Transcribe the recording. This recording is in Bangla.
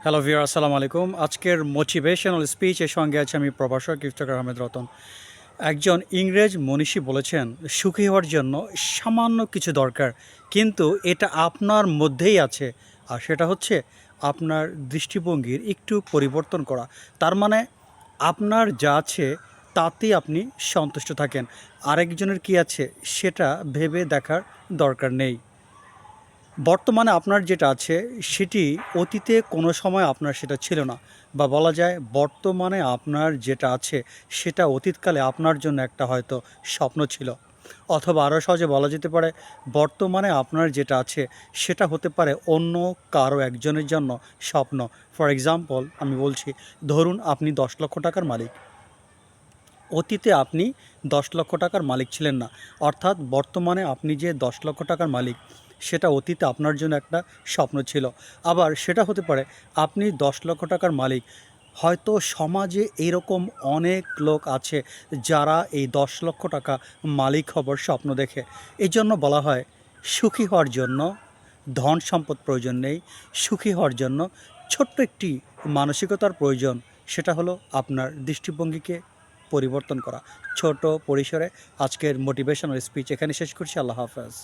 হ্যালো ভিউয়ার, আসসালামু আলাইকুম। আজকের মোটিভেশনাল স্পিচের সঙ্গে আছে আমি প্রভাষক ইফতেখার আহমেদ রতন। একজন ইংরেজ মনীষী বলেছেন, সুখী হওয়ার জন্য সামান্য কিছু দরকার, কিন্তু এটা আপনার মধ্যেই আছে। আর সেটা হচ্ছে আপনার দৃষ্টিভঙ্গির একটু পরিবর্তন করা। তার মানে আপনার যা আছে তাতেই আপনি সন্তুষ্ট থাকেন, আরেকজনের কী আছে সেটা ভেবে দেখার দরকার নেই। বর্তমানে আপনার যেটা আছে সেটি অতীতে কোনো সময় আপনার সেটা ছিল না, বা বলা যায় বর্তমানে আপনার যেটা আছে সেটা অতীতকালে আপনার জন্য একটা হয়তো স্বপ্ন ছিল, অথবা আরও সহজে বলা যেতে পারে বর্তমানে আপনার যেটা আছে সেটা হতে পারে অন্য কারো একজনের জন্য স্বপ্ন। ফর এক্সাম্পল আমি বলছি, ধরুন আপনি 10 লক্ষ টাকার মালিক। অতীতে আপনি 10 লক্ষ টাকার মালিক ছিলেন না, অর্থাৎ বর্তমানে আপনি যে 10 লক্ষ টাকার মালিক সেটা অতীতে আপনার জন্য একটা স্বপ্ন ছিল। আবার সেটা হতে পারে আপনি 10 লক্ষ টাকার মালিক, হয়তো সমাজে এইরকম অনেক লোক আছে যারা এই 10 লক্ষ টাকা মালিক হবার স্বপ্ন দেখে। এই জন্য বলা হয়, সুখী হওয়ার জন্য ধন সম্পদ প্রয়োজন নেই, সুখী হওয়ার জন্য ছোট্ট একটি মানসিকতার প্রয়োজন। সেটা হলো আপনার দৃষ্টিভঙ্গিকে পরিবর্তন করা। ছোট পরিসরে আজকের মোটিভেশনাল স্পিচ এখানে শেষ করছি। আল্লাহ হাফেজ।